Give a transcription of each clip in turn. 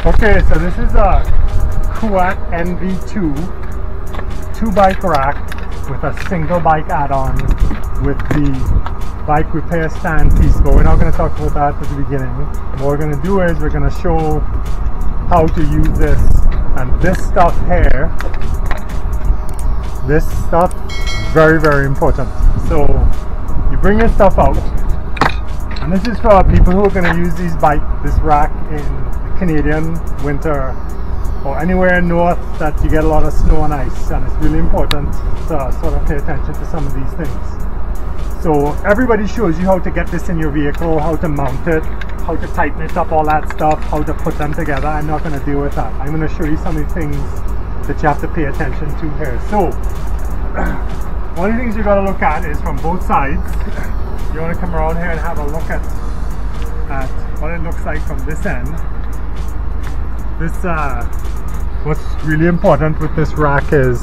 Okay, so this is a Kuat NV2 2-bike rack with a single bike add-on with the bike repair stand piece, but we're not going to talk about that at the beginning. What we're going to do is we're going to show how to use this, and this stuff here, this stuff, very, very important. So you bring your stuff out, and this is for people who are going to use this rack in the Canadian winter or anywhere north that you get a lot of snow and ice, and it's really important to sort of pay attention to some of these things. So everybody shows you how to get this in your vehicle, how to mount it, how to tighten it up, all that stuff, how to put them together. I'm not going to deal with that. I'm going to show you some of the things that you have to pay attention to here. So one of the things you got to look at is from both sides. You want to come around here and have a look at what it looks like from this end. This what's really important with this rack is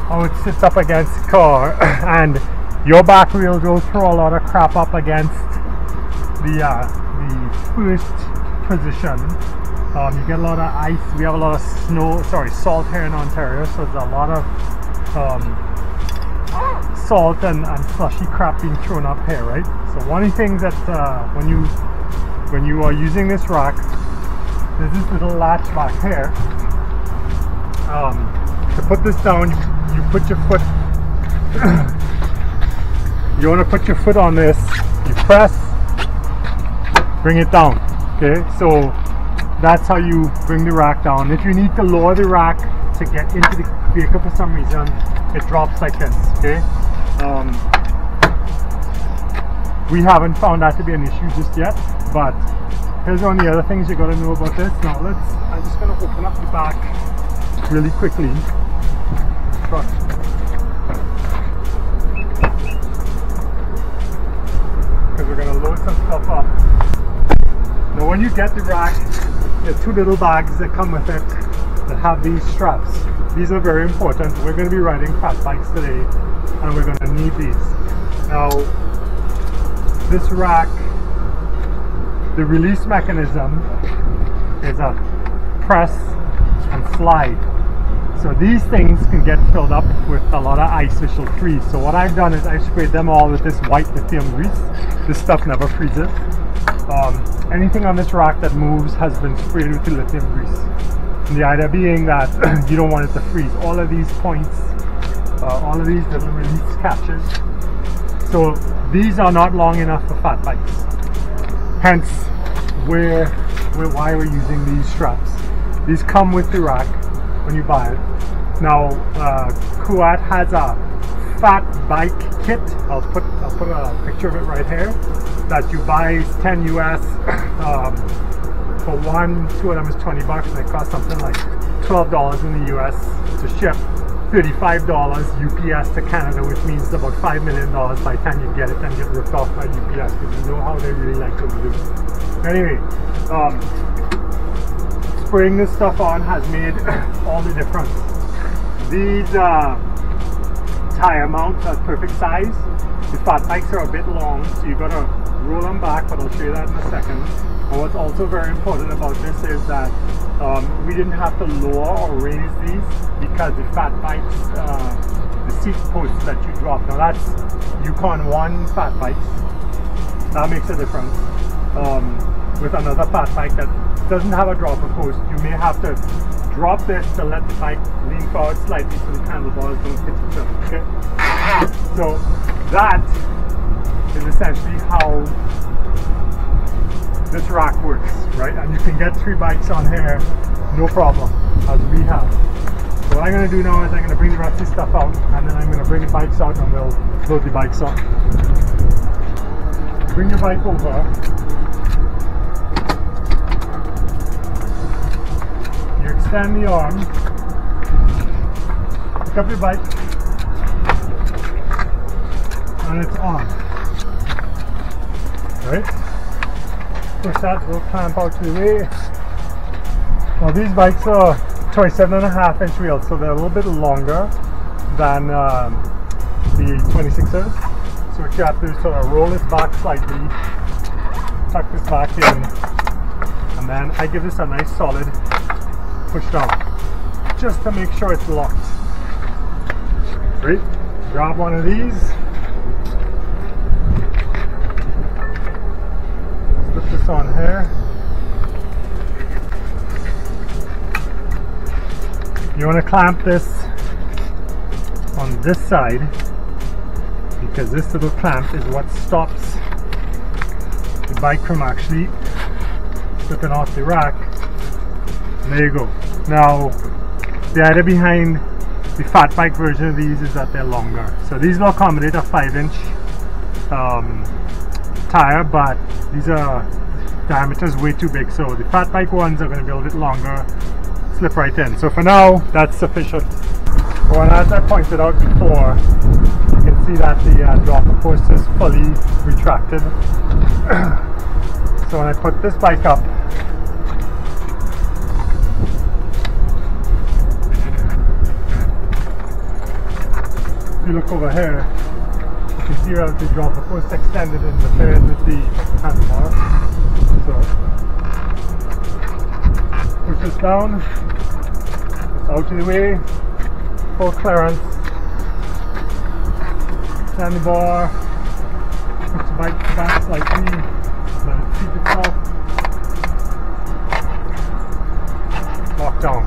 how it sits up against the car, and your back wheel will throw a lot of crap up against the first position. You get a lot of ice. We have a lot of salt here in Ontario, so there's a lot of salt and slushy crap being thrown up here, right? So one of the things that when you are using this rack, there's this little latch back here. To put this down, you put your foot you want to put your foot on this, you press, bring it down. Okay, so that's how you bring the rack down. If you need to lower the rack to get into the vehicle for some reason, it drops like this. Okay, we haven't found that to be an issue just yet, but here's one of the other things you got to know about this. Now I'm just going to open up the back really quickly. Because we're going to load some stuff up. Now when you get the rack, there are two little bags that come with it that have these straps. These are very important. We're going to be riding fat bikes today, and we're going to need these. Now this rack, the release mechanism is a press and slide. So these things can get filled up with a lot of ice which will freeze. So what I've done is I've sprayed them all with this white lithium grease. This stuff never freezes. Anything on this rack that moves has been sprayed with the lithium grease. And the idea being that you don't want it to freeze. All of these points, all of these little release catches. So these are not long enough for fat bikes. Hence why we're using these straps. These come with the rack when you buy it. Now Kuat has a fat bike kit. I'll put a picture of it right here, that you buy 10 US for one. Two of them is 20 bucks, and it costs something like $12 in the US to ship, $35 UPS to Canada, which means it's about $5 million by the time you get it and get ripped off by UPS, because you know how they really like to do. Anyway, spraying this stuff on has made all the difference. These tire mounts are perfect size. The fat bikes are a bit long, so you gotta roll them back, but I'll show you that in a second. And what's also very important about this is that we didn't have to lower or raise these, because the fat bikes, the seat posts that you drop, now that's Yukon 1 fat bikes, that makes a difference. With another fat bike that doesn't have a dropper post, you may have to drop this to let the bike lean forward slightly so the handlebars don't hit each other. Okay? So that is essentially how this rack works, right? And you can get 3 bikes on here, no problem, as we have. So what I'm going to do now is I'm going to bring the rest of this stuff out, and then I'm going to bring the bikes out and we'll load the bikes up. Bring your bike over. You extend the arm, pick up your bike, and it's on. Right? Push that little clamp out to the way. Now these bikes are 27.5-inch wheels, so they're a little bit longer than the 26ers. So what you have to do is sort of roll it back slightly, tuck this back in, and and then I give this a nice solid push down just to make sure it's locked. Right? Grab one of these, slip this on here. You want to clamp this on this side because this little clamp is what stops the bike from actually slipping off the rack. And there you go. Now, the idea behind the fat bike version of these is that they're longer. So these will accommodate a 5-inch tire, but these are diameters way too big. So the fat bike ones are going to be a little bit longer, slip right in. So for now, that's sufficient. Well, as I pointed out before, you can see that the dropper post is fully retracted. So when I put this bike up, if you look over here, you can see how the dropper post extended in the paired with the handlebar. So push this down, it's out of the way, full clearance. Stand the bar, push the bike back slightly, let it seat itself, lock down.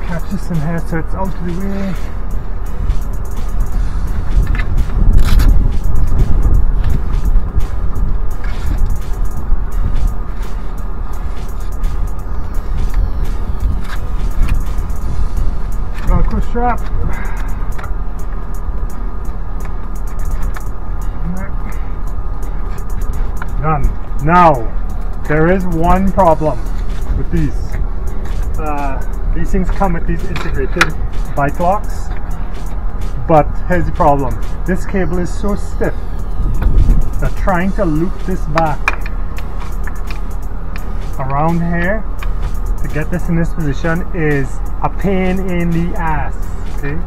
Catch this in here so it's out of the way. Strap. Done. Now, there is one problem with these. These things come with these integrated bike locks, but here's the problem. This cable is so stiff that trying to loop this back around here to get this in this position is a pain in the ass. Okay,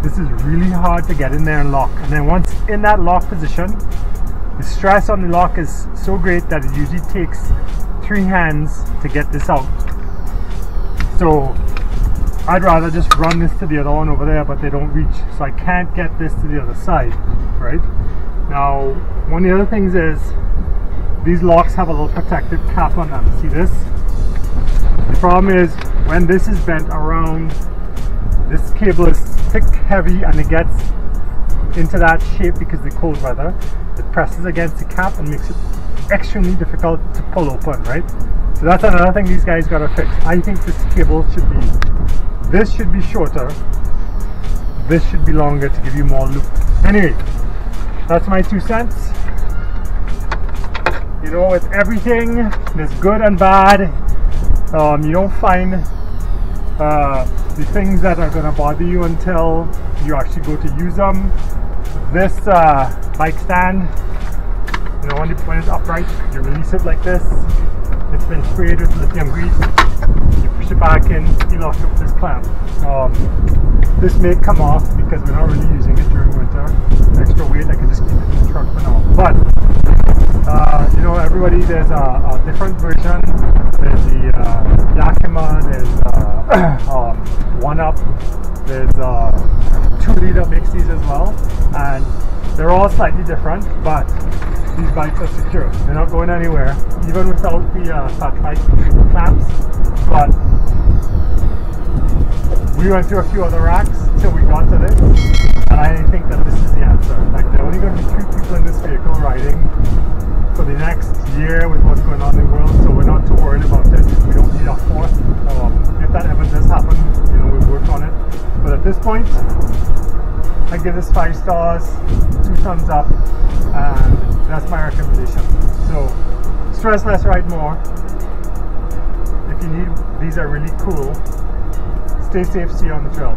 this is really hard to get in there and lock, and then once in that lock position, the stress on the lock is so great that it usually takes 3 hands to get this out. So I'd rather just run this to the other one over there, but they don't reach, so I can't get this to the other side. Right now, one of the other things is these locks have a little protective cap on them. See this? The problem is when this is bent around, this cable is thick, heavy, and it gets into that shape because of the cold weather. It presses against the cap and makes it extremely difficult to pull open, right? So that's another thing these guys gotta fix. I think this cable should be, this should be shorter, this should be longer to give you more loop. Anyway, that's my 2 cents. You know, with everything, there's good and bad. You don't find the things that are going to bother you until you actually go to use them. This bike stand, you know, when it's upright, you release it like this. It's been sprayed with lithium grease. You push it back in, you lock it with this clamp. This may come off because we're not really using it during winter. Extra weight, I can just keep it in the truck for now. But you know, everybody, there's a different version. There's the Yakima, there's One Up, there's 2 that makes these as well, and they're all slightly different, but these bikes are secure. They're not going anywhere, even without the fat bike clamps. But we went through a few other racks till we got to this, and I think that this is the answer. Like, there are only going to be 3 people in this vehicle riding for the next year with what's going on in the world, so we're not too worried about it. We don't need a 4th. If that ever does happen, you know, we'll work on it. But at this point, I give this 5 stars, 2 thumbs up, and that's my recommendation. So, stress less, ride more. If you need, these are really cool. Stay safe, see you on the trail.